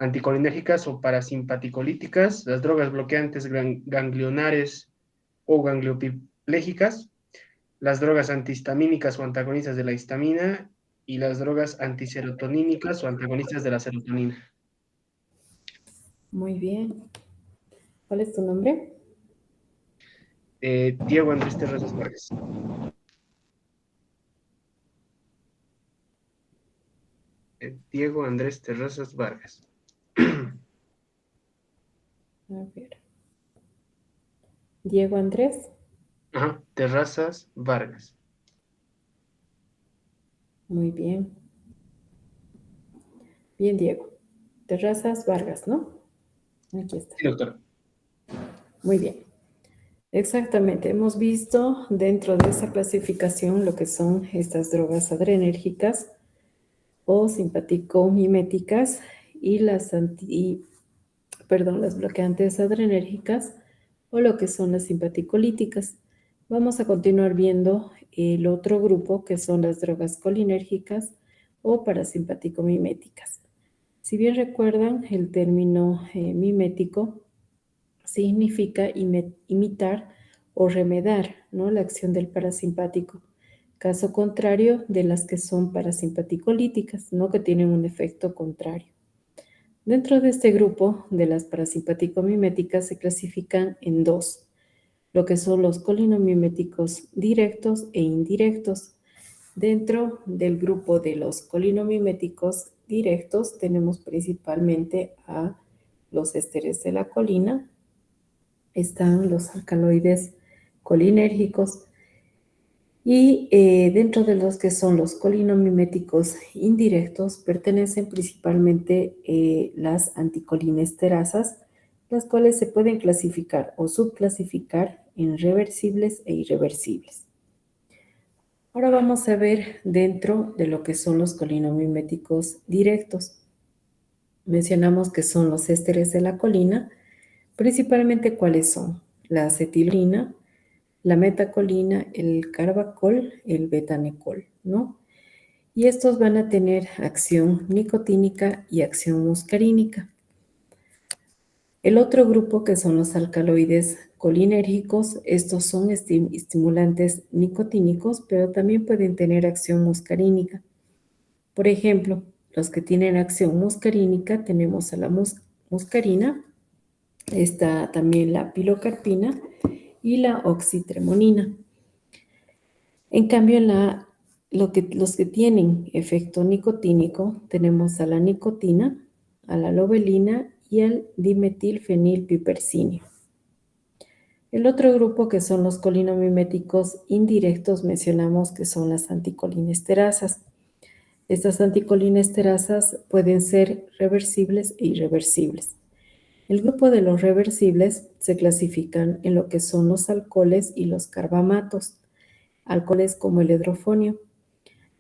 anticolinérgicas o parasimpaticolíticas, las drogas bloqueantes ganglionares o ganglioplégicas, las drogas antihistamínicas o antagonistas de la histamina y las drogas antiserotonínicas o antagonistas de la serotonina. Muy bien. ¿Cuál es tu nombre? Diego Andrés Terrazas Vargas. Diego Andrés Terrazas Vargas. A ver. Diego Andrés. Ajá, Terrazas Vargas. Muy bien. Bien, Diego. Terrazas Vargas, ¿no? Aquí está. Sí, doctor. Muy bien. Exactamente. Hemos visto dentro de esa clasificación lo que son estas drogas adrenérgicas o simpático-miméticas y las las bloqueantes adrenérgicas o lo que son las simpaticolíticas. Vamos a continuar viendo el otro grupo que son las drogas colinérgicas o parasimpático-miméticas. Si bien recuerdan, el término mimético significa imitar o remedar, ¿no?, la acción del parasimpático. Caso contrario de las que son parasimpaticolíticas, ¿no?, que tienen un efecto contrario. Dentro de este grupo de las parasimpático-miméticas se clasifican en dos, lo que son los colinomiméticos directos e indirectos. Dentro del grupo de los colinomiméticos directos tenemos principalmente a los ésteres de la colina, están los alcaloides colinérgicos y dentro de los que son los colinomiméticos indirectos pertenecen principalmente las anticolinesterazas, las cuales se pueden clasificar o subclasificar en reversibles e irreversibles. Ahora vamos a ver dentro de lo que son los colinomiméticos directos. Mencionamos que son los ésteres de la colina, principalmente cuáles son: la acetilcolina, la metacolina, el carbacol, el betanecol, ¿no? Y estos van a tener acción nicotínica y acción muscarínica. El otro grupo, que son los alcaloides colinérgicos, estos son estimulantes nicotínicos, pero también pueden tener acción muscarínica. Por ejemplo, los que tienen acción muscarínica tenemos a la muscarina, está también la pilocarpina y la oxitremonina. En cambio, los que tienen efecto nicotínico tenemos a la nicotina, a la lobelina y al dimetilfenilpipercinio. El otro grupo, que son los colinomiméticos indirectos, mencionamos que son las anticolinesterazas. Estas anticolinesterazas pueden ser reversibles e irreversibles. El grupo de los reversibles se clasifican en lo que son los alcoholes y los carbamatos, alcoholes como el hidrofonio,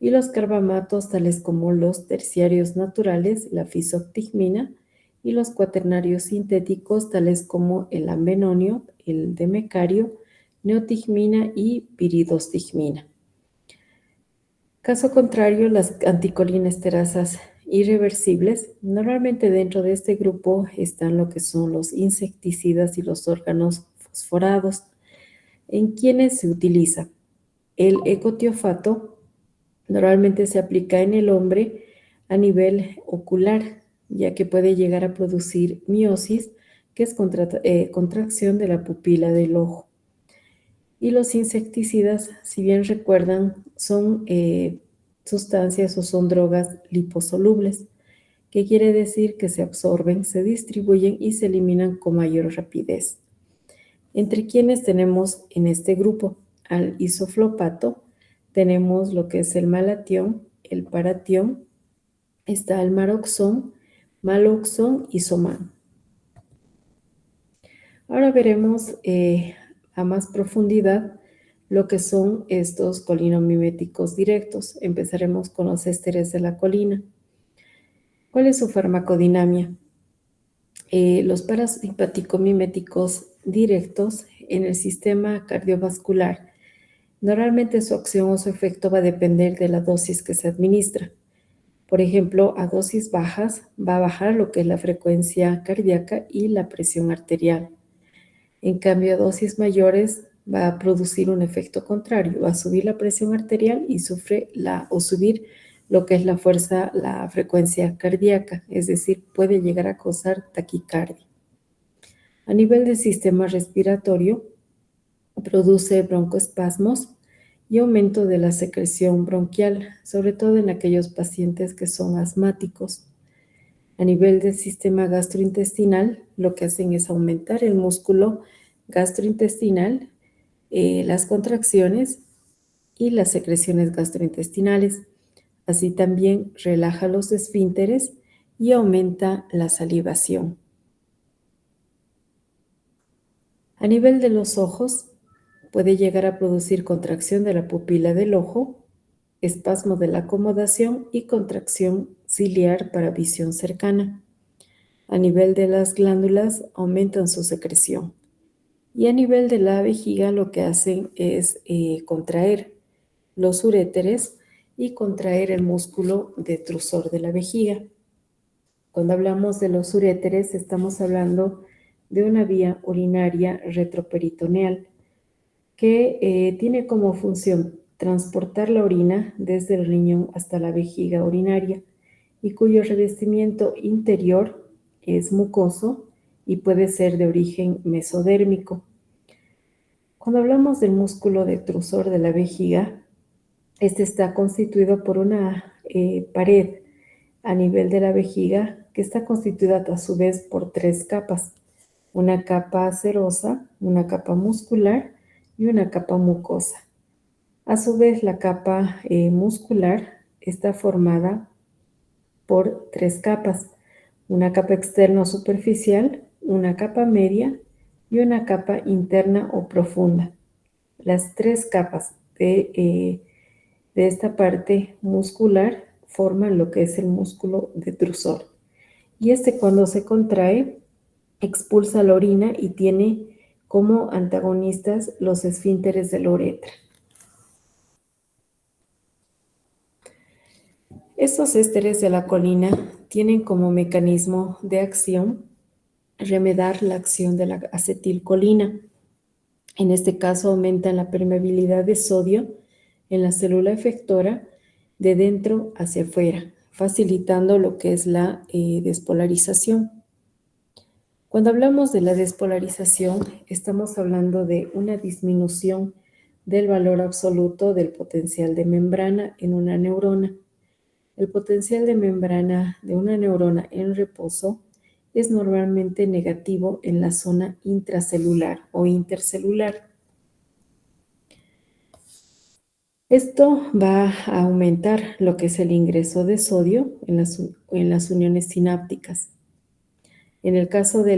y los carbamatos tales como los terciarios naturales, la fisoctigmina, y los cuaternarios sintéticos tales como el ambenonio, el demecario, neotigmina y piridostigmina. Caso contrario, las anticolinesterazas irreversibles, normalmente dentro de este grupo están lo que son los insecticidas y los órganos fosforados, en quienes se utiliza el ecotiofato. Normalmente se aplica en el hombre a nivel ocular, ya que puede llegar a producir miosis, que es contracción de la pupila del ojo. Y los insecticidas, si bien recuerdan, son sustancias o son drogas liposolubles, que quiere decir que se absorben, se distribuyen y se eliminan con mayor rapidez. Entre quienes tenemos en este grupo al isoflopato, tenemos lo que es el malatión, el paratión, está el maroxón, maloxón y somán. Ahora veremos a más profundidad lo que son estos colinomiméticos directos. Empezaremos con los ésteres de la colina. ¿Cuál es su farmacodinamia? Los parasimpático-miméticos directos en el sistema cardiovascular, normalmente su acción o su efecto va a depender de la dosis que se administra. Por ejemplo, a dosis bajas va a bajar lo que es la frecuencia cardíaca y la presión arterial. En cambio, a dosis mayores va a producir un efecto contrario, va a subir la presión arterial y subir lo que es la frecuencia cardíaca, es decir, puede llegar a causar taquicardia. A nivel del sistema respiratorio, produce broncoespasmos y aumento de la secreción bronquial, sobre todo en aquellos pacientes que son asmáticos. A nivel del sistema gastrointestinal, lo que hacen es aumentar el músculo gastrointestinal, las contracciones y las secreciones gastrointestinales. Así también relaja los esfínteres y aumenta la salivación. A nivel de los ojos, puede llegar a producir contracción de la pupila del ojo, espasmo de la acomodación y contracción ciliar para visión cercana. A nivel de las glándulas, aumentan su secreción. Y a nivel de la vejiga, lo que hacen es contraer los uréteres y contraer el músculo detrusor de la vejiga. Cuando hablamos de los uréteres, estamos hablando de una vía urinaria retroperitoneal que tiene como función transportar la orina desde el riñón hasta la vejiga urinaria y cuyo revestimiento interior es mucoso y puede ser de origen mesodérmico. Cuando hablamos del músculo detrusor de la vejiga, este está constituido por una pared a nivel de la vejiga que está constituida a su vez por 3 capas. Una capa serosa, una capa muscular y una capa mucosa. A su vez, la capa muscular está formada por 3 capas. Una capa externa o superficial, una capa media y una capa interna o profunda. Las 3 capas de esta parte muscular forman lo que es el músculo detrusor. Y cuando se contrae, expulsa la orina y tiene como antagonistas los esfínteres de la uretra. Estos ésteres de la colina tienen como mecanismo de acción remedar la acción de la acetilcolina. En este caso aumentan la permeabilidad de sodio en la célula efectora de dentro hacia afuera, facilitando lo que es la despolarización. Cuando hablamos de la despolarización, estamos hablando de una disminución del valor absoluto del potencial de membrana en una neurona. El potencial de membrana de una neurona en reposo es normalmente negativo en la zona intracelular o intercelular. Esto va a aumentar lo que es el ingreso de sodio en las uniones sinápticas. En el caso de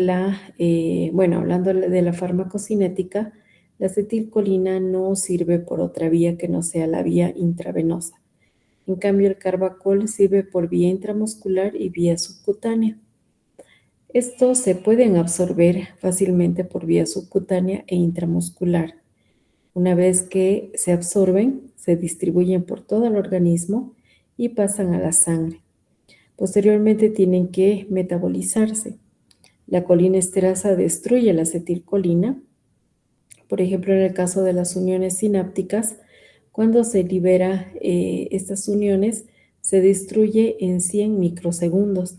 hablando de la farmacocinética, la acetilcolina no sirve por otra vía que no sea la vía intravenosa. En cambio, el carbacol sirve por vía intramuscular y vía subcutánea. Estos se pueden absorber fácilmente por vía subcutánea e intramuscular. Una vez que se absorben, se distribuyen por todo el organismo y pasan a la sangre. Posteriormente tienen que metabolizarse. La colinesterasa destruye la acetilcolina. Por ejemplo, en el caso de las uniones sinápticas, cuando se libera estas uniones, se destruye en 100 microsegundos.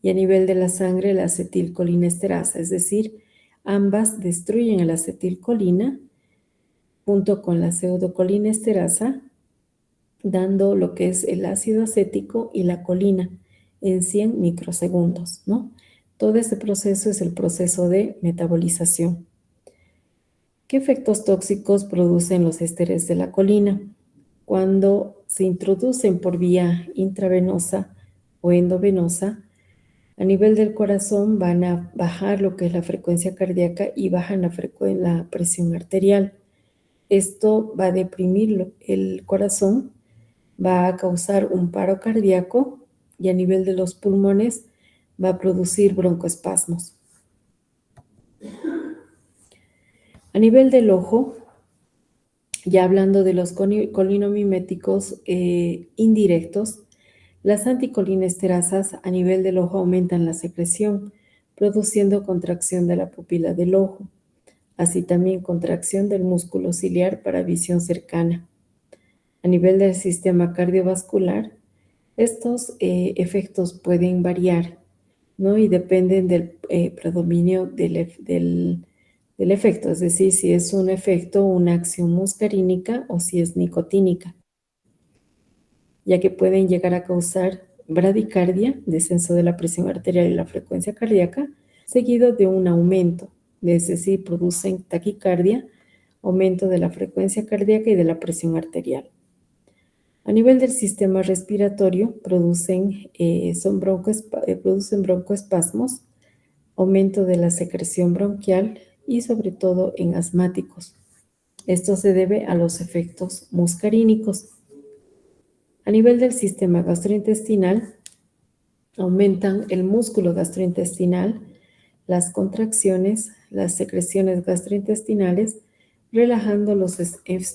Y a nivel de la sangre, la acetilcolinesterasa, es decir, ambas destruyen la acetilcolina junto con la pseudocolinesterasa, dando lo que es el ácido acético y la colina en 100 microsegundos, ¿no? Todo este proceso es el proceso de metabolización. ¿Qué efectos tóxicos producen los ésteres de la colina? Cuando se introducen por vía intravenosa o endovenosa, a nivel del corazón van a bajar lo que es la frecuencia cardíaca y bajan la presión arterial. Esto va a deprimir el corazón, va a causar un paro cardíaco y a nivel de los pulmones va a producir broncoespasmos. A nivel del ojo, ya hablando de los colinomiméticos indirectos, Las anticolinesterasas a nivel del ojo aumentan la secreción, produciendo contracción de la pupila del ojo, así también contracción del músculo ciliar para visión cercana. A nivel del sistema cardiovascular, estos efectos pueden variar, ¿no? Y dependen del predominio del efecto, es decir, si es un efecto, una acción muscarínica o si es nicotínica, ya que pueden llegar a causar bradicardia, descenso de la presión arterial y la frecuencia cardíaca, seguido de un aumento, es decir, producen taquicardia, aumento de la frecuencia cardíaca y de la presión arterial. A nivel del sistema respiratorio, producen broncoespasmos, aumento de la secreción bronquial y sobre todo en asmáticos. Esto se debe a los efectos muscarínicos. A nivel del sistema gastrointestinal, aumentan el músculo gastrointestinal, las contracciones, las secreciones gastrointestinales, relajando los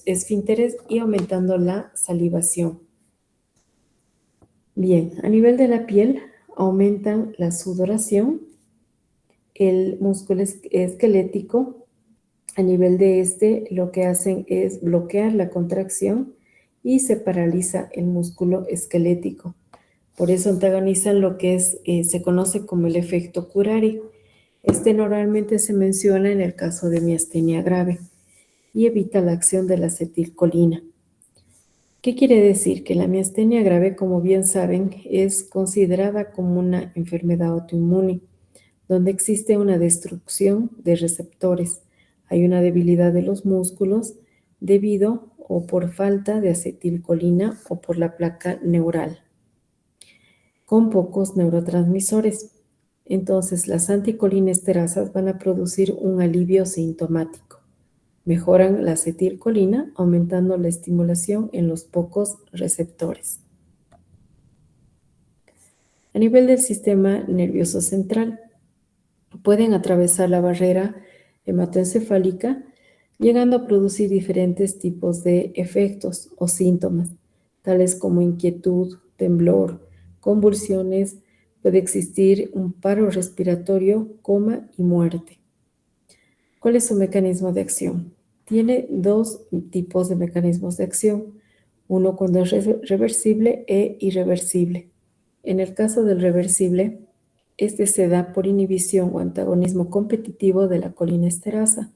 esfínteres y aumentando la salivación. Bien, a nivel de la piel, aumentan la sudoración, el músculo esquelético. A nivel de lo que hacen es bloquear la contracción y se paraliza el músculo esquelético. Por eso antagonizan lo que se conoce como el efecto curare. Normalmente se menciona en el caso de miastenia grave y evita la acción de la acetilcolina. ¿Qué quiere decir? Que la miastenia grave, como bien saben, es considerada como una enfermedad autoinmune, donde existe una destrucción de receptores. Hay una debilidad de los músculos debido o por falta de acetilcolina o por la placa neural, con pocos neurotransmisores. Entonces, las anticolinesterasas van a producir un alivio sintomático. Mejoran la acetilcolina, aumentando la estimulación en los pocos receptores. A nivel del sistema nervioso central, pueden atravesar la barrera hematoencefálica, llegando a producir diferentes tipos de efectos o síntomas, tales como inquietud, temblor, convulsiones, puede existir un paro respiratorio, coma y muerte. ¿Cuál es su mecanismo de acción? Tiene dos tipos de mecanismos de acción, uno cuando es reversible e irreversible. En el caso del reversible, se da por inhibición o antagonismo competitivo de la colinesterasa.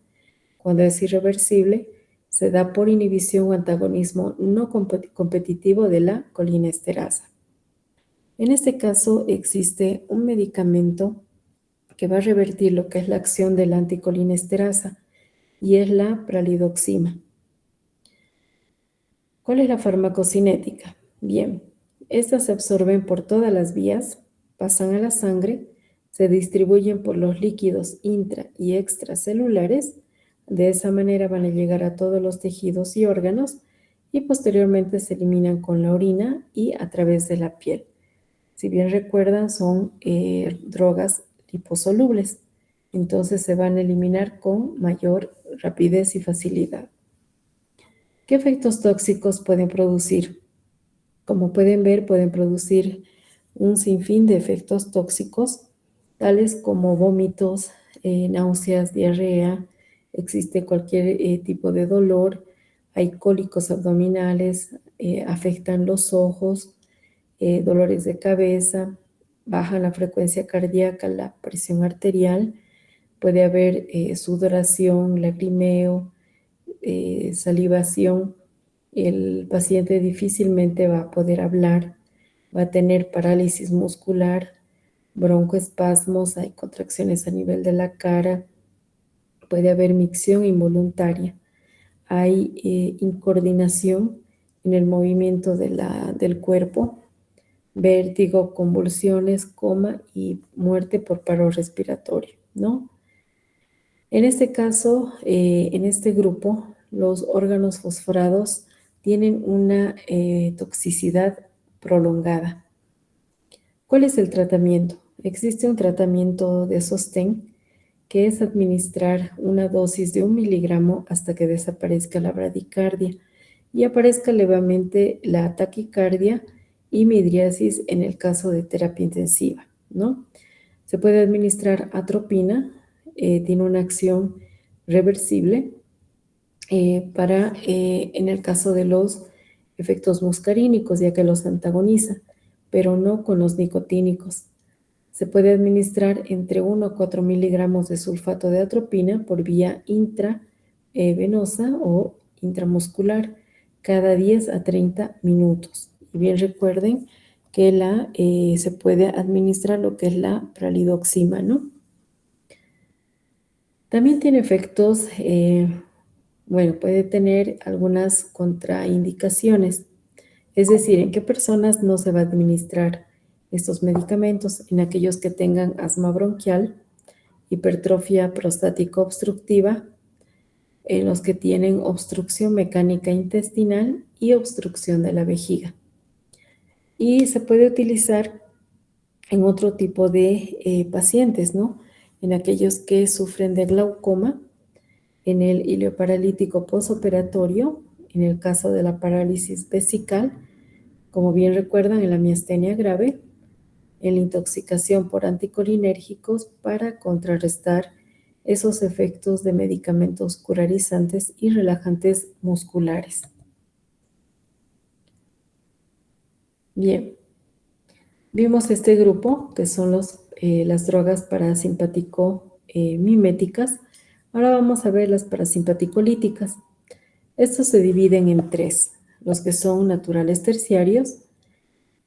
Cuando es irreversible, se da por inhibición o antagonismo no competitivo de la colinesterasa. En este caso, existe un medicamento que va a revertir lo que es la acción de la anticolinesterasa y es la pralidoxima. ¿Cuál es la farmacocinética? Bien, estas se absorben por todas las vías, pasan a la sangre, se distribuyen por los líquidos intra y extracelulares, de esa manera van a llegar a todos los tejidos y órganos y posteriormente se eliminan con la orina y a través de la piel. Si bien recuerdan, son drogas liposolubles, entonces se van a eliminar con mayor rapidez y facilidad. ¿Qué efectos tóxicos pueden producir? Como pueden ver, pueden producir un sinfín de efectos tóxicos, tales como vómitos, náuseas, diarrea, existe cualquier tipo de dolor, hay cólicos abdominales, afectan los ojos, dolores de cabeza, baja la frecuencia cardíaca, la presión arterial, puede haber sudoración, lagrimeo, salivación. El paciente difícilmente va a poder hablar, va a tener parálisis muscular, broncoespasmos, hay contracciones a nivel de la cara, puede haber micción involuntaria, hay incoordinación en el movimiento del cuerpo, vértigo, convulsiones, coma y muerte por paro respiratorio, ¿no? En este caso, en este grupo, los órganos fosforados tienen una toxicidad prolongada. ¿Cuál es el tratamiento? Existe un tratamiento de sostén que es administrar una dosis de 1 miligramo hasta que desaparezca la bradicardia y aparezca levemente la taquicardia y midriasis en el caso de terapia intensiva, ¿no? Se puede administrar atropina, tiene una acción reversible en el caso de los efectos muscarínicos, ya que los antagoniza, pero no con los nicotínicos. Se puede administrar entre 1 a 4 miligramos de sulfato de atropina por vía intravenosa o intramuscular cada 10 a 30 minutos. Y bien recuerden que se puede administrar lo que es la pralidoxima, ¿no? También tiene efectos, puede tener algunas contraindicaciones. Es decir, en qué personas no se va a administrar estos medicamentos, en aquellos que tengan asma bronquial, hipertrofia prostática obstructiva, en los que tienen obstrucción mecánica intestinal y obstrucción de la vejiga. Y se puede utilizar en otro tipo de pacientes, ¿no? En aquellos que sufren de glaucoma, en el ilioparalítico posoperatorio, en el caso de la parálisis vesical, como bien recuerdan, en la miastenia grave, en la intoxicación por anticolinérgicos para contrarrestar esos efectos de medicamentos curarizantes y relajantes musculares. Bien, vimos este grupo que son las drogas parasimpático-miméticas. Ahora vamos a ver las parasimpaticolíticas. Estos se dividen en tres: los que son naturales terciarios,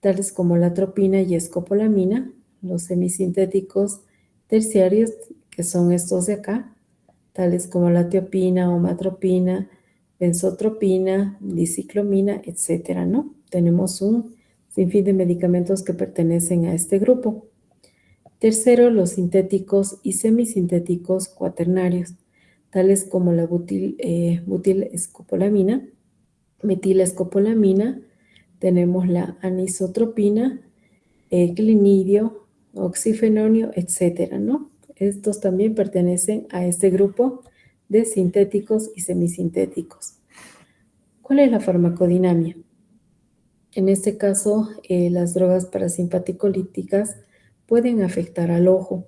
tales como la atropina y escopolamina; los semisintéticos terciarios, que son estos de acá, tales como la tiopina, omatropina, benzotropina, diciclomina, etcétera, ¿no? Tenemos un sinfín de medicamentos que pertenecen a este grupo. Tercero, los sintéticos y semisintéticos cuaternarios, tales como la butilescopolamina, metilescopolamina, tenemos la anisotropina, clinidio, oxifenonio, etcétera, ¿no? Estos también pertenecen a este grupo de sintéticos y semisintéticos. ¿Cuál es la farmacodinamia? En este caso, las drogas parasimpaticolíticas pueden afectar al ojo.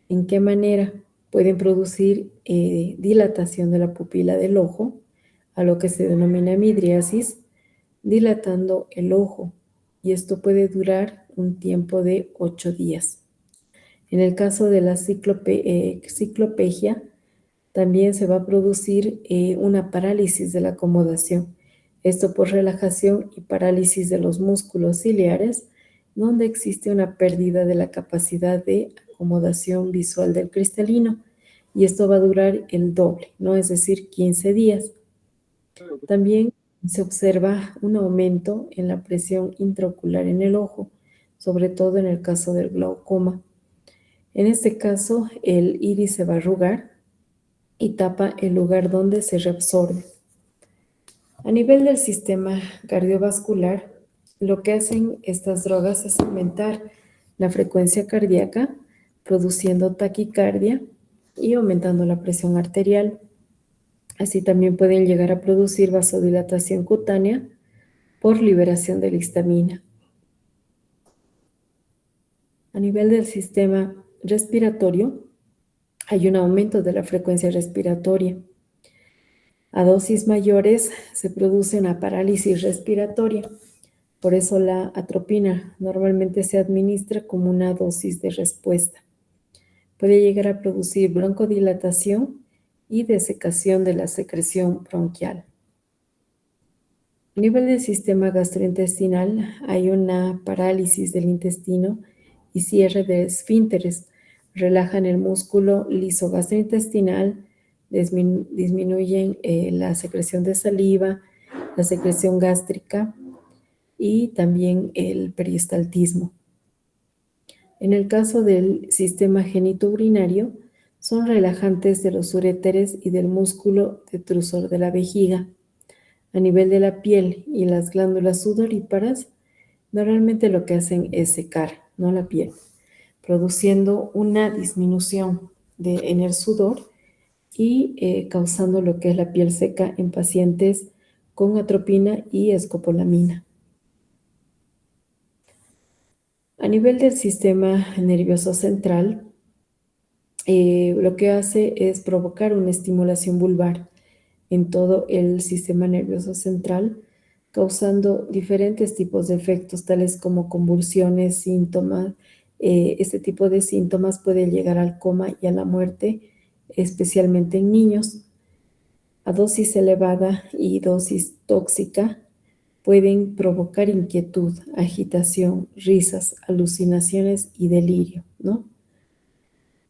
¿En qué manera? Pueden producir dilatación de la pupila del ojo, a lo que se denomina midriasis, dilatando el ojo, y esto puede durar un tiempo de 8 días. En el caso de la ciclopegia, también se va a producir una parálisis de la acomodación. Esto por relajación y parálisis de los músculos ciliares, donde existe una pérdida de la capacidad de acomodación visual del cristalino, y esto va a durar el doble, ¿no? Es decir, 15 días. También se observa un aumento en la presión intraocular en el ojo, sobre todo en el caso del glaucoma. En este caso, el iris se va a arrugar y tapa el lugar donde se reabsorbe. A nivel del sistema cardiovascular, lo que hacen estas drogas es aumentar la frecuencia cardíaca, produciendo taquicardia y aumentando la presión arterial. Así también pueden llegar a producir vasodilatación cutánea por liberación de la histamina. A nivel del sistema respiratorio, hay un aumento de la frecuencia respiratoria. A dosis mayores se produce una parálisis respiratoria. Por eso la atropina normalmente se administra como una dosis de respuesta. Puede llegar a producir broncodilatación y desecación de la secreción bronquial. A nivel del sistema gastrointestinal, hay una parálisis del intestino y cierre de esfínteres. Relajan el músculo liso gastrointestinal, disminuyen la secreción de saliva, la secreción gástrica y también el peristaltismo. En el caso del sistema genitourinario, son relajantes de los uréteres y del músculo detrusor de la vejiga. A nivel de la piel y las glándulas sudoríparas, normalmente lo que hacen es secar, ¿no?, la piel, produciendo una disminución en el sudor y causando lo que es la piel seca en pacientes con atropina y escopolamina. A nivel del sistema nervioso central, lo que hace es provocar una estimulación vulvar en todo el sistema nervioso central, causando diferentes tipos de efectos, tales como convulsiones, síntomas. Este tipo de síntomas puede llegar al coma y a la muerte, especialmente en niños. A dosis elevada y dosis tóxica pueden provocar inquietud, agitación, risas, alucinaciones y delirio, ¿no?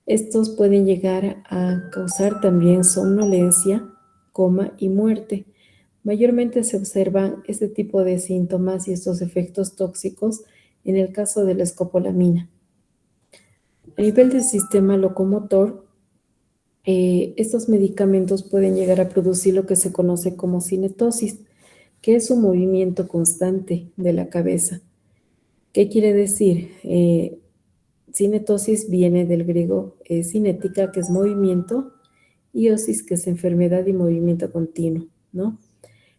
Estos pueden llegar a causar también somnolencia, coma y muerte. Mayormente se observan este tipo de síntomas y estos efectos tóxicos en el caso de la escopolamina. A nivel del sistema locomotor, estos medicamentos pueden llegar a producir lo que se conoce como cinetosis, que es un movimiento constante de la cabeza. ¿Qué quiere decir? Cinetosis viene del griego cinética, que es movimiento, y osis, que es enfermedad y movimiento continuo, ¿no?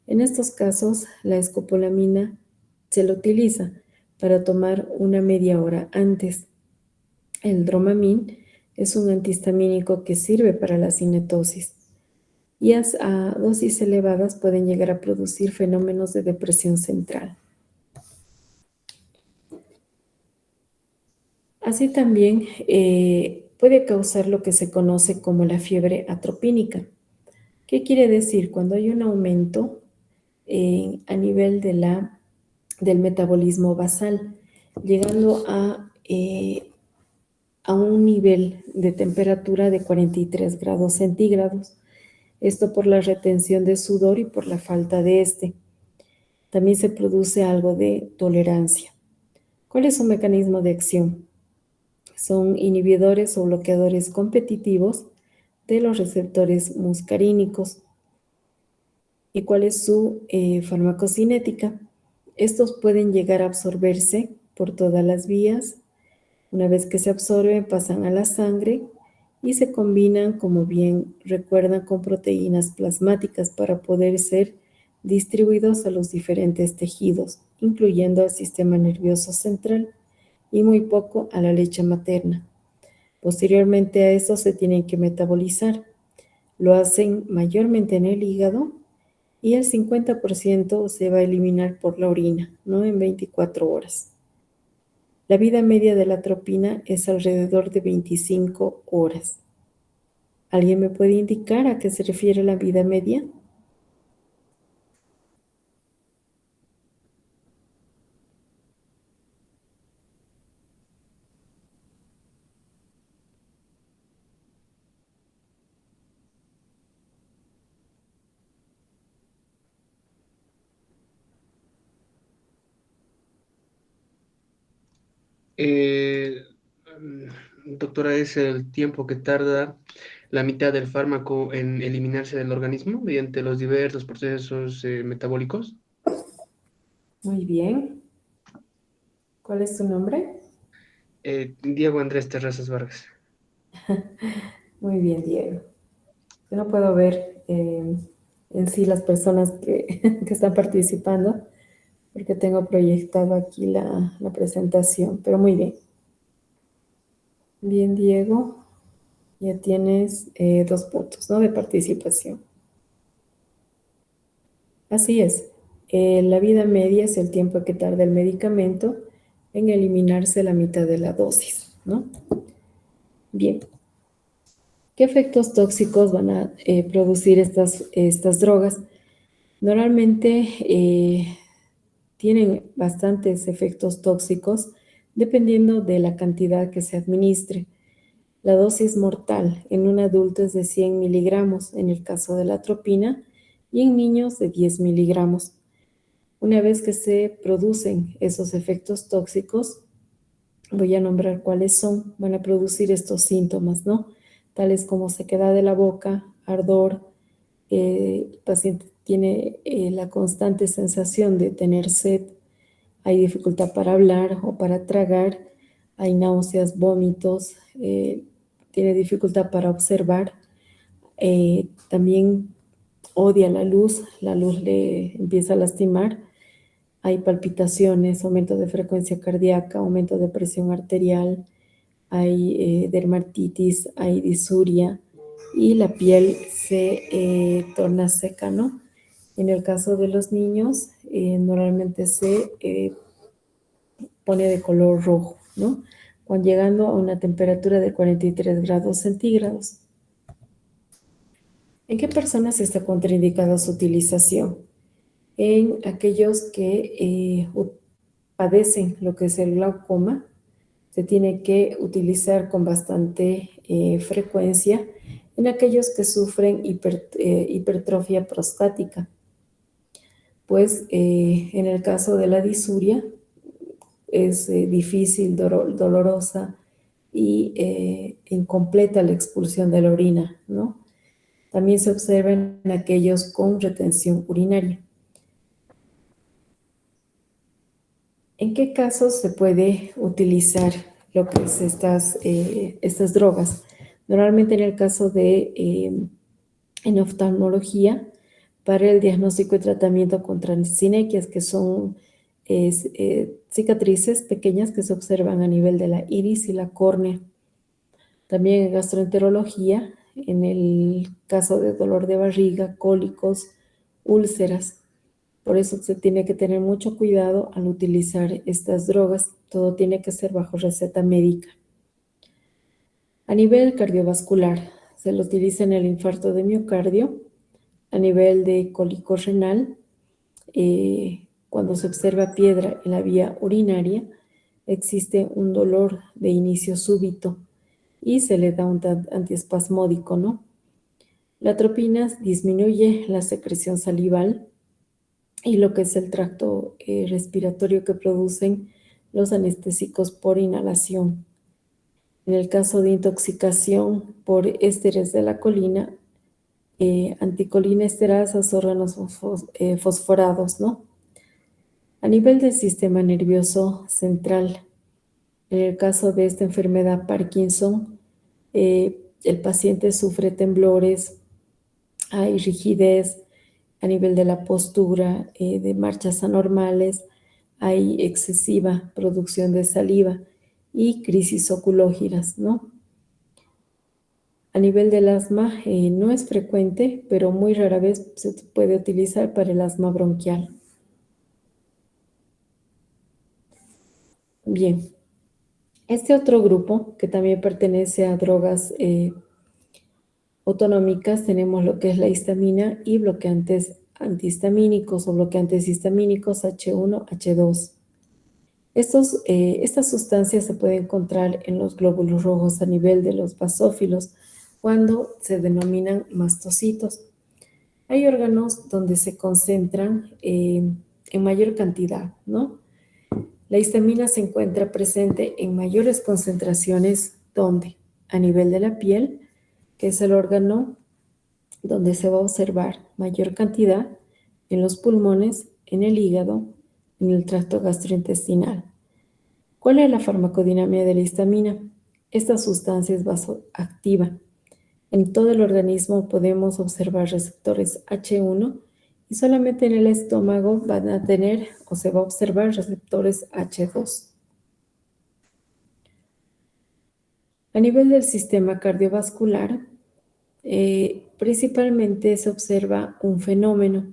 En estos casos, la escopolamina se la utiliza para tomar una media hora antes. El Dramamine es un antihistamínico que sirve para la cinetosis y a dosis elevadas pueden llegar a producir fenómenos de depresión central. Así también puede causar lo que se conoce como la fiebre atropínica. ¿Qué quiere decir? Cuando hay un aumento a nivel del metabolismo basal, llegando a un nivel de temperatura de 43 grados centígrados. Esto por la retención de sudor y por la falta de este. También se produce algo de tolerancia. ¿Cuál es su mecanismo de acción? Son inhibidores o bloqueadores competitivos de los receptores muscarínicos. ¿Y cuál es su farmacocinética? Estos pueden llegar a absorberse por todas las vías. Una vez que se absorben, pasan a la sangre y se combinan, como bien recuerdan, con proteínas plasmáticas para poder ser distribuidos a los diferentes tejidos, incluyendo al sistema nervioso central y muy poco a la leche materna. Posteriormente a eso se tienen que metabolizar. Lo hacen mayormente en el hígado y el 50% se va a eliminar por la orina, ¿no? En 24 horas. La vida media de la atropina es alrededor de 25 horas. ¿Alguien me puede indicar a qué se refiere la vida media? Eh, Doctora, ¿es el tiempo que tarda la mitad del fármaco en eliminarse del organismo mediante los diversos procesos metabólicos? Muy bien. ¿Cuál es tu nombre? Diego Andrés Terrazas Vargas. Muy bien, Diego. Yo no puedo ver en sí las personas que están participando porque tengo proyectado aquí la presentación, pero muy bien. Bien, Diego, ya tienes 2 puntos, ¿no? De participación. Así es. La vida media es el tiempo que tarda el medicamento en eliminarse la mitad de la dosis, ¿no? Bien. ¿Qué efectos tóxicos van a producir estas drogas? Normalmente tienen bastantes efectos tóxicos dependiendo de la cantidad que se administre. La dosis mortal en un adulto es de 100 miligramos en el caso de la atropina y en niños de 10 miligramos. Una vez que se producen esos efectos tóxicos, voy a nombrar cuáles son, van a producir estos síntomas, ¿no? Tales como sequedad de la boca, ardor, el paciente tiene la constante sensación de tener sed, hay dificultad para hablar o para tragar, hay náuseas, vómitos, tiene dificultad para observar, también odia la luz le empieza a lastimar, hay palpitaciones, aumento de frecuencia cardíaca, aumento de presión arterial, hay dermatitis, hay disuria y la piel se torna seca, ¿no? En el caso de los niños, normalmente se pone de color rojo, ¿no? Cuando llegando a una temperatura de 43 grados centígrados. ¿En qué personas está contraindicada su utilización? En aquellos que padecen lo que es el glaucoma, se tiene que utilizar con bastante frecuencia en aquellos que sufren hipertrofia prostática. Pues en el caso de la disuria es difícil, dolorosa y incompleta la expulsión de la orina, ¿no? También se observa en aquellos con retención urinaria. ¿En qué casos se puede utilizar lo que es estas drogas? Normalmente en el caso de en oftalmología, para el diagnóstico y tratamiento contra sinequias, que son cicatrices pequeñas que se observan a nivel de la iris y la córnea. También en gastroenterología, en el caso de dolor de barriga, cólicos, úlceras. Por eso se tiene que tener mucho cuidado al utilizar estas drogas. Todo tiene que ser bajo receta médica. A nivel cardiovascular, se lo utiliza en el infarto de miocardio. A nivel de cólico renal, cuando se observa piedra en la vía urinaria, existe un dolor de inicio súbito y se le da un antiespasmódico, ¿no? La atropina disminuye la secreción salival y lo que es el tracto respiratorio que producen los anestésicos por inhalación. En el caso de intoxicación por ésteres de la colina, anticolinesterasas, órganos fosforados, ¿no? A nivel del sistema nervioso central, en el caso de esta enfermedad Parkinson, el paciente sufre temblores, hay rigidez a nivel de la postura, de marchas anormales, hay excesiva producción de saliva y crisis oculógiras, ¿no? A nivel del asma, no es frecuente, pero muy rara vez se puede utilizar para el asma bronquial. Bien, este otro grupo que también pertenece a drogas autonómicas, tenemos lo que es la histamina y bloqueantes antihistamínicos o bloqueantes histamínicos H1, H2. Estas sustancias se pueden encontrar en los glóbulos rojos a nivel de los basófilos cuando se denominan mastocitos. Hay órganos donde se concentran en mayor cantidad, ¿no? La histamina se encuentra presente en mayores concentraciones donde a nivel de la piel, que es el órgano donde se va a observar mayor cantidad, en los pulmones, en el hígado, en el tracto gastrointestinal. ¿Cuál es la farmacodinámica de la histamina? Esta sustancia es vasoactiva. En todo el organismo podemos observar receptores H1 y solamente en el estómago van a tener o se va a observar receptores H2. A nivel del sistema cardiovascular, principalmente se observa un fenómeno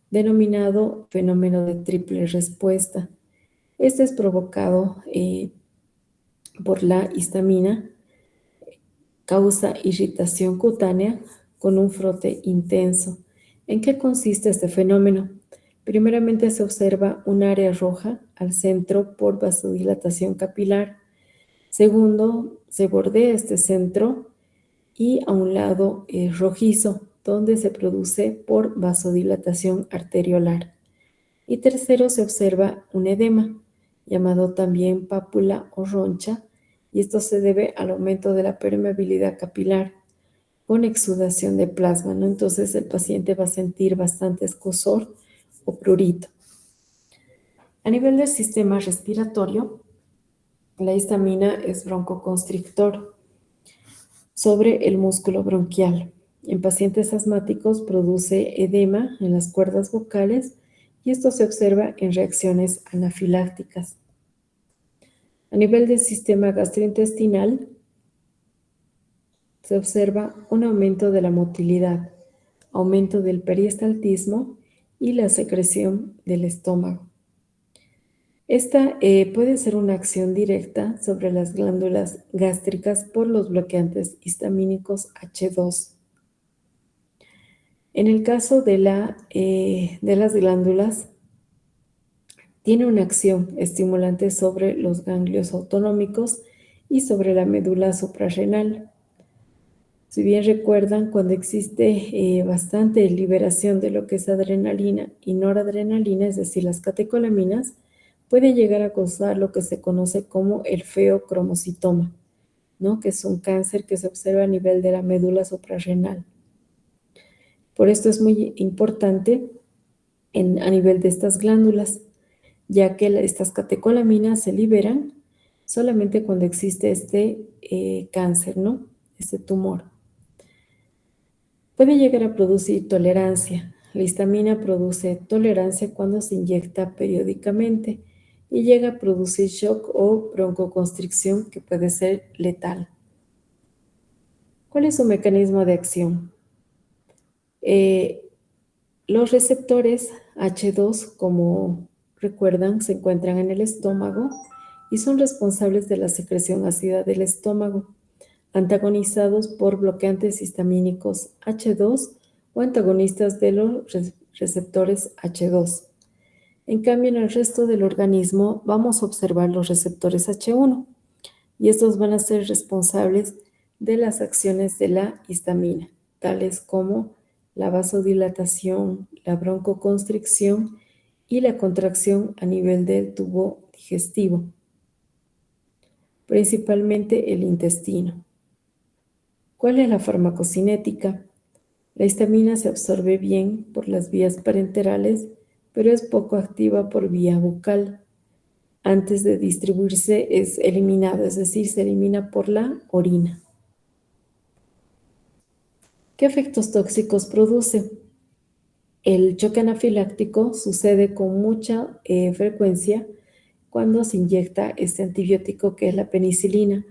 denominado fenómeno de triple respuesta. Este es provocado por la histamina, causa irritación cutánea con un frote intenso. ¿En qué consiste este fenómeno? Primeramente se observa un área roja al centro por vasodilatación capilar. Segundo, se bordea este centro y a un lado rojizo, donde se produce por vasodilatación arteriolar. Y tercero, se observa un edema, llamado también pápula o roncha, y esto se debe al aumento de la permeabilidad capilar con exudación de plasma, ¿no? Entonces el paciente va a sentir bastante escozor o prurito. A nivel del sistema respiratorio, la histamina es broncoconstrictor sobre el músculo bronquial. En pacientes asmáticos produce edema en las cuerdas vocales y esto se observa en reacciones anafilácticas. A nivel del sistema gastrointestinal, se observa un aumento de la motilidad, aumento del peristaltismo y la secreción del estómago. Esta puede ser una acción directa sobre las glándulas gástricas por los bloqueantes histamínicos H2. En el caso de las glándulas, tiene una acción estimulante sobre los ganglios autonómicos y sobre la médula suprarrenal. Si bien recuerdan, cuando existe bastante liberación de lo que es adrenalina y noradrenalina, es decir, las catecolaminas, puede llegar a causar lo que se conoce como el feocromocitoma, ¿no? Que es un cáncer que se observa a nivel de la médula suprarrenal. Por esto es muy importante a nivel de estas glándulas, ya que estas catecolaminas se liberan solamente cuando existe este cáncer, ¿no? Este tumor. Puede llegar a producir tolerancia. La histamina produce tolerancia cuando se inyecta periódicamente y llega a producir shock o broncoconstricción que puede ser letal. ¿Cuál es su mecanismo de acción? Los receptores H2, como recuerdan, se encuentran en el estómago y son responsables de la secreción ácida del estómago, antagonizados por bloqueantes histamínicos H2 o antagonistas de los receptores H2. En cambio, en el resto del organismo vamos a observar los receptores H1 y estos van a ser responsables de las acciones de la histamina, tales como la vasodilatación, la broncoconstricción y la contracción a nivel del tubo digestivo, principalmente el intestino. ¿Cuál es la farmacocinética? La histamina se absorbe bien por las vías parenterales, pero es poco activa por vía bucal. Antes de distribuirse es eliminado, es decir, se elimina por la orina. ¿Qué efectos tóxicos produce? El choque anafiláctico sucede con mucha frecuencia cuando se inyecta este antibiótico que es la penicilina.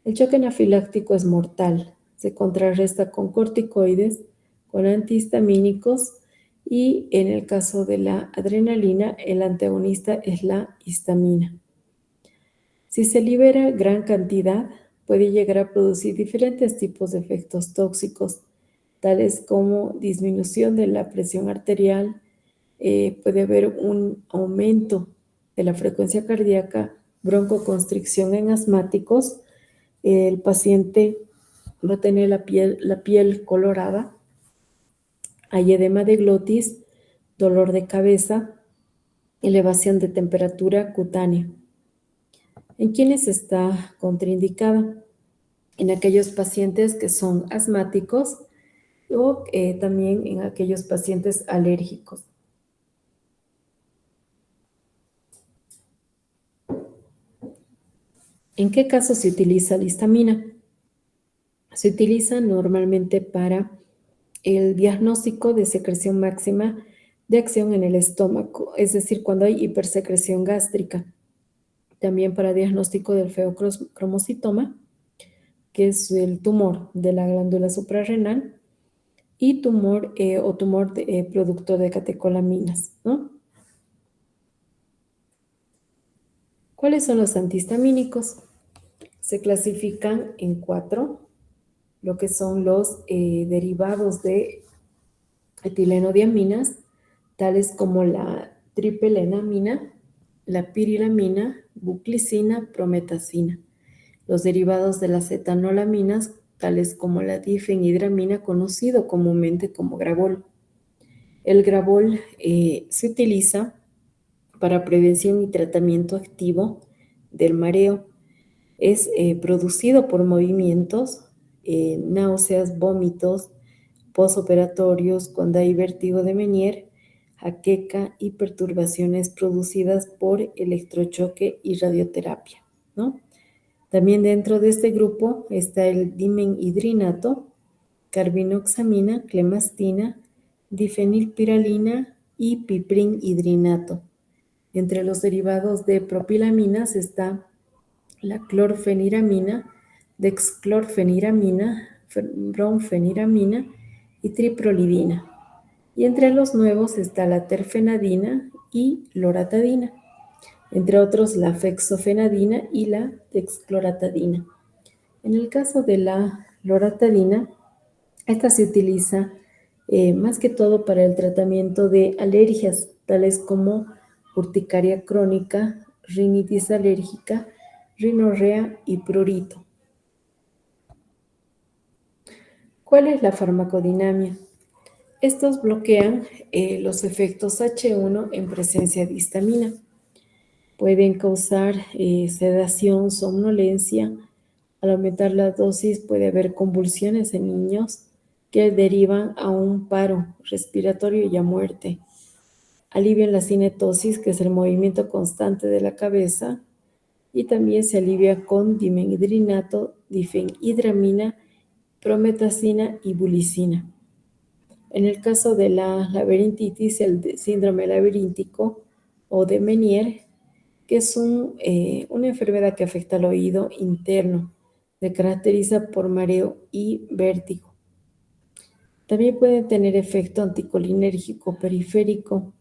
El choque anafiláctico es mortal. Se contrarresta con corticoides, con antihistamínicos y en el caso de la adrenalina, el antagonista es la histamina. Si se libera gran cantidad, puede llegar a producir diferentes tipos de efectos tóxicos, tales como disminución de la presión arterial, puede haber un aumento de la frecuencia cardíaca, broncoconstricción en asmáticos, el paciente va a tener la piel colorada, hay edema de glotis, dolor de cabeza, elevación de temperatura cutánea. ¿En quiénes está contraindicada? En aquellos pacientes que son asmáticos o también en aquellos pacientes alérgicos. ¿En qué caso se utiliza la histamina? Se utiliza normalmente para el diagnóstico de secreción máxima de acción en el estómago, es decir, cuando hay hipersecreción gástrica. También para diagnóstico del feocromocitoma, que es el tumor de la glándula suprarrenal, y tumor productor de catecolaminas, ¿no? ¿Cuáles son los antihistamínicos? Se clasifican en 4, lo que son los derivados de etilenodiaminas, tales como la tripelenamina, la pirilamina, buclicina, prometacina. Los derivados de las etanolaminas, tales como la difenhidramina, conocido comúnmente como Gravol. El Gravol se utiliza para prevención y tratamiento activo del mareo. Es producido por movimientos, náuseas, vómitos, postoperatorios, cuando hay vértigo de Meniere, jaqueca y perturbaciones producidas por electrochoque y radioterapia, ¿no? También dentro de este grupo está el dimenhidrinato, carbinoxamina, clemastina, difenilpiralina, y piprinhidrinato. Entre los derivados de propilaminas está la clorfeniramina, dexclorfeniramina, bromfeniramina y triprolidina. Y entre los nuevos está la terfenadina y loratadina. Entre otros, la fexofenadina y la dexcloratadina. En el caso de la loratadina, esta se utiliza más que todo para el tratamiento de alergias, tales como urticaria crónica, rinitis alérgica, rinorrea y prurito. ¿Cuál es la farmacodinamia? Estos bloquean los efectos H1 en presencia de histamina. Pueden causar sedación, somnolencia. Al aumentar la dosis puede haber convulsiones en niños que derivan a un paro respiratorio y a muerte. Alivian la cinetosis, que es el movimiento constante de la cabeza, y también se alivia con dimenhidrinato, difenhidramina, prometacina y bulicina. En el caso de la laberintitis, el síndrome laberíntico o de Meniere, que es una enfermedad que afecta al oído interno, se caracteriza por mareo y vértigo. También pueden tener efecto anticolinérgico periférico,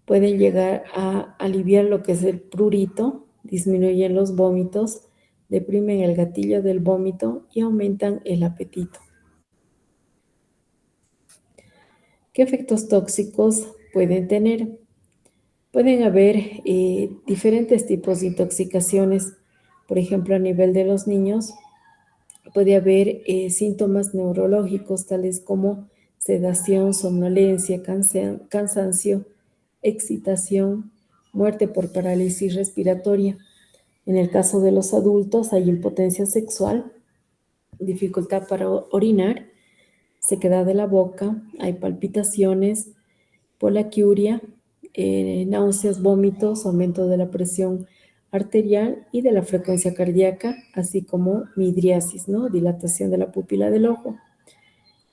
pueden llegar a aliviar lo que es el prurito, disminuyen los vómitos, deprimen el gatillo del vómito y aumentan el apetito. ¿Qué efectos tóxicos pueden tener? Pueden haber diferentes tipos de intoxicaciones. Por ejemplo, a nivel de los niños, puede haber síntomas neurológicos tales como sedación, somnolencia, cansancio, excitación, muerte por parálisis respiratoria. En el caso de los adultos hay impotencia sexual, dificultad para orinar, sequedad de la boca, hay palpitaciones, poliaquiuria, náuseas, vómitos, aumento de la presión arterial y de la frecuencia cardíaca, así como midriasis, ¿no? Dilatación de la pupila del ojo.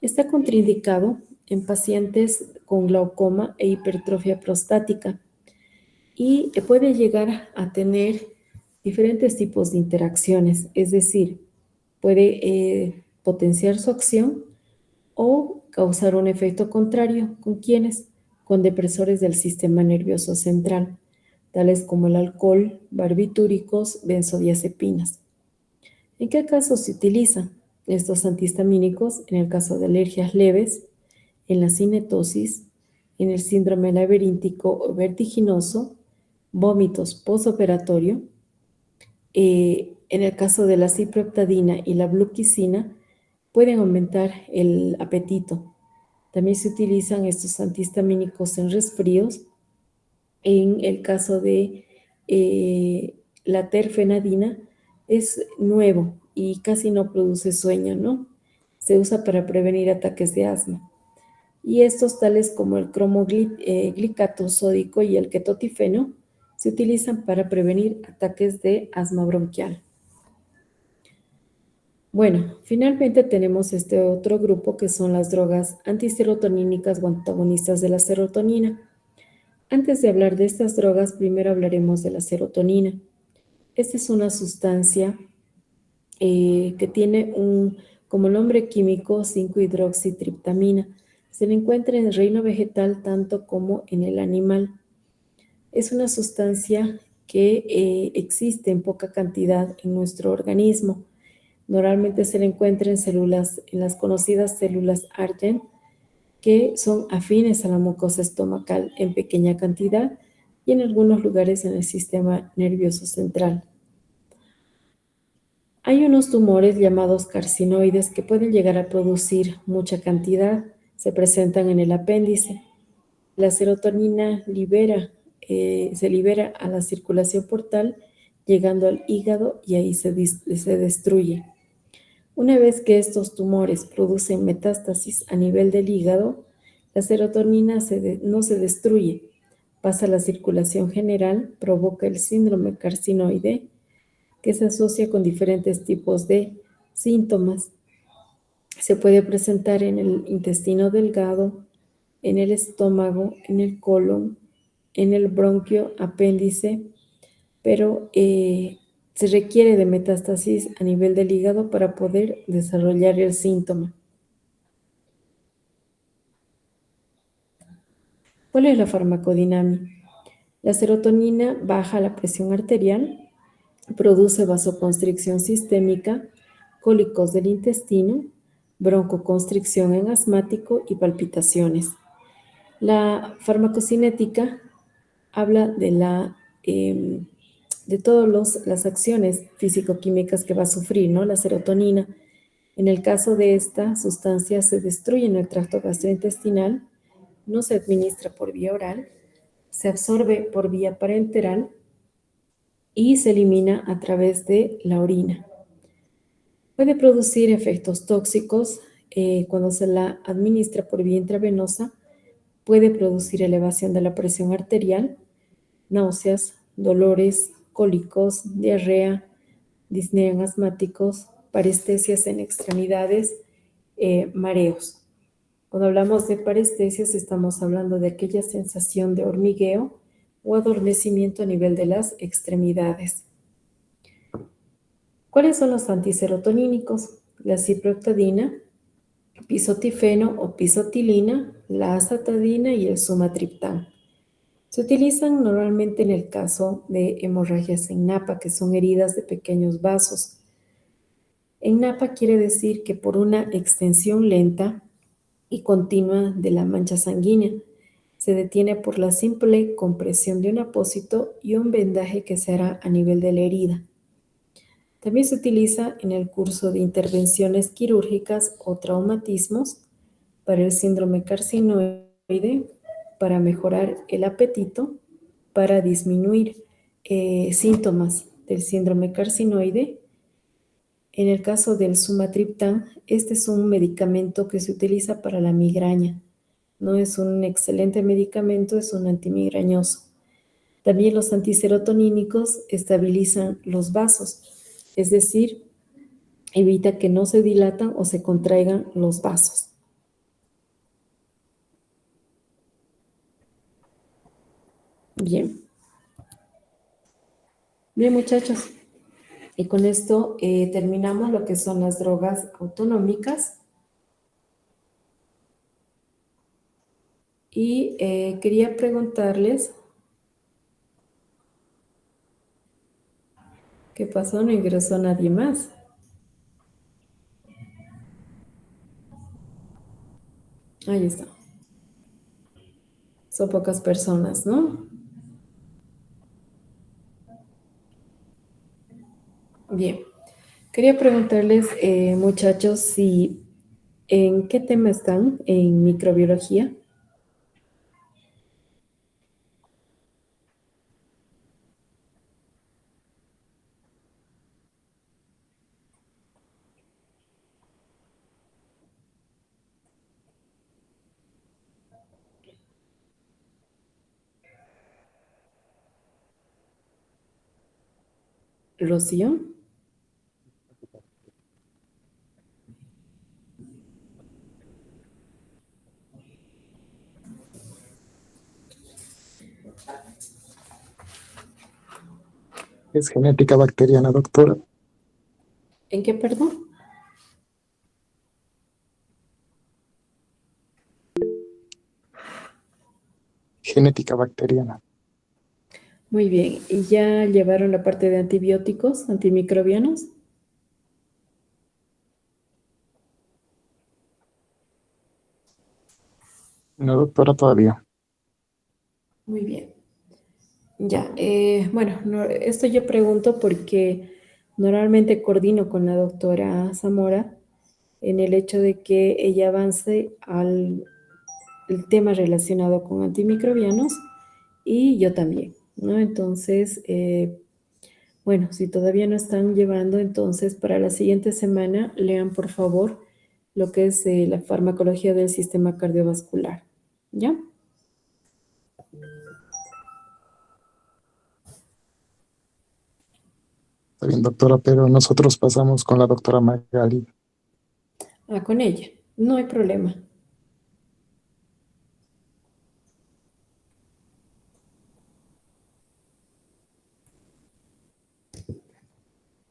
Está contraindicado en pacientes con glaucoma e hipertrofia prostática y puede llegar a tener diferentes tipos de interacciones, es decir, puede potenciar su acción o causar un efecto contrario. ¿Con quiénes? Con depresores del sistema nervioso central, tales como el alcohol, barbitúricos, benzodiazepinas. ¿En qué casos se utilizan estos antihistamínicos? En el caso de alergias leves, en la cinetosis, en el síndrome laberíntico o vertiginoso, vómitos postoperatorio. En el caso de la ciprofloxacina y la bluquicina, pueden aumentar el apetito. También se utilizan estos antihistamínicos en resfríos. En el caso de la terfenadina, es nuevo y casi no produce sueño, ¿no? Se usa para prevenir ataques de asma. Y estos, tales como el cromoglicato sódico y el ketotifeno, se utilizan para prevenir ataques de asma bronquial. Bueno, finalmente tenemos este otro grupo que son las drogas antiserotonínicas o antagonistas de la serotonina. Antes de hablar de estas drogas, primero hablaremos de la serotonina. Esta es una sustancia que tiene como nombre químico 5-hidroxitriptamina. Se le encuentra en el reino vegetal tanto como en el animal. Es una sustancia que existe en poca cantidad en nuestro organismo. Normalmente se le encuentra en las conocidas células Argen, que son afines a la mucosa estomacal en pequeña cantidad y en algunos lugares en el sistema nervioso central. Hay unos tumores llamados carcinoides que pueden llegar a producir mucha cantidad, se presentan en el apéndice. La serotonina se libera a la circulación portal, llegando al hígado y ahí se destruye. Una vez que estos tumores producen metástasis a nivel del hígado, la serotonina no se destruye, pasa a la circulación general, provoca el síndrome carcinoide, que se asocia con diferentes tipos de síntomas. Se puede presentar en el intestino delgado, en el estómago, en el colon, en el bronquio, apéndice, pero se requiere de metástasis a nivel del hígado para poder desarrollar el síntoma. ¿Cuál es la farmacodinámica? La serotonina baja la presión arterial, produce vasoconstricción sistémica, cólicos del intestino, broncoconstricción en asmático y palpitaciones. La farmacocinética habla de todas las acciones físico-químicas que va a sufrir, ¿no? La serotonina. En el caso de esta sustancia se destruye en el tracto gastrointestinal, no se administra por vía oral, se absorbe por vía parenteral y se elimina a través de la orina. Puede producir efectos tóxicos cuando se la administra por vía intravenosa, puede producir elevación de la presión arterial, náuseas, dolores, cólicos, diarrea, disnea en asmáticos, parestesias en extremidades, mareos. Cuando hablamos de parestesias estamos hablando de aquella sensación de hormigueo o adormecimiento a nivel de las extremidades. ¿Cuáles son los antiserotonínicos? La ciproctadina, pisotifeno o pisotilina, la azatadina y el sumatriptán. Se utilizan normalmente en el caso de hemorragias en napa, que son heridas de pequeños vasos. En napa quiere decir que por una extensión lenta y continua de la mancha sanguínea, se detiene por la simple compresión de un apósito y un vendaje que se hará a nivel de la herida. También se utiliza en el curso de intervenciones quirúrgicas o traumatismos para el síndrome carcinoide, para mejorar el apetito, para disminuir síntomas del síndrome carcinoide. En el caso del sumatriptán, este es un medicamento que se utiliza para la migraña. No es un excelente medicamento, es un antimigrañoso. También los antiserotonínicos estabilizan los vasos, es decir, evita que no se dilatan o se contraigan los vasos. Bien. Bien, muchachos. Y con esto terminamos lo que son las drogas autonómicas. Y quería preguntarles, ¿qué pasó? No ingresó nadie más. Ahí está. Son pocas personas, ¿no? Bien. Quería preguntarles, muchachos, si en qué tema están en microbiología. Rocío. Es genética bacteriana, doctora. ¿En qué, perdón? Genética bacteriana. Muy bien. ¿Y ya llevaron la parte de antibióticos, antimicrobianos? No, doctora, todavía. Muy bien. Ya, bueno, esto yo pregunto porque normalmente coordino con la doctora Zamora en el hecho de que ella avance al el tema relacionado con antimicrobianos y yo también, ¿no? Entonces, bueno, si todavía no están llevando, entonces para la siguiente semana lean por favor lo que es la farmacología del sistema cardiovascular, ¿ya? Está bien, doctora, pero nosotros pasamos con la doctora Magali. Ah, con ella, no hay problema.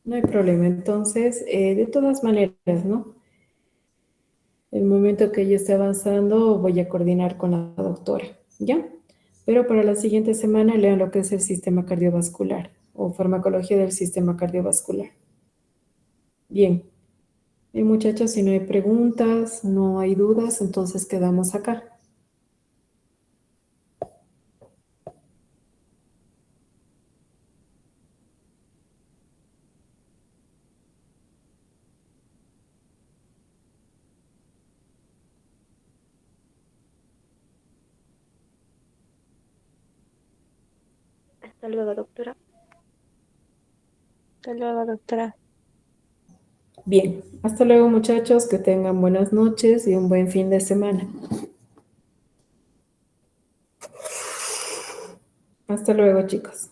No hay problema. Entonces, de todas maneras, ¿no? El momento que yo esté avanzando, voy a coordinar con la doctora, ¿ya? Pero para la siguiente semana lean lo que es el sistema cardiovascular o farmacología del sistema cardiovascular. Bien. Muchachos, si no hay preguntas, no hay dudas, entonces quedamos acá. Hasta luego, doctora. Hasta luego, doctora. Bien, hasta luego muchachos, que tengan buenas noches y un buen fin de semana. Hasta luego, chicos.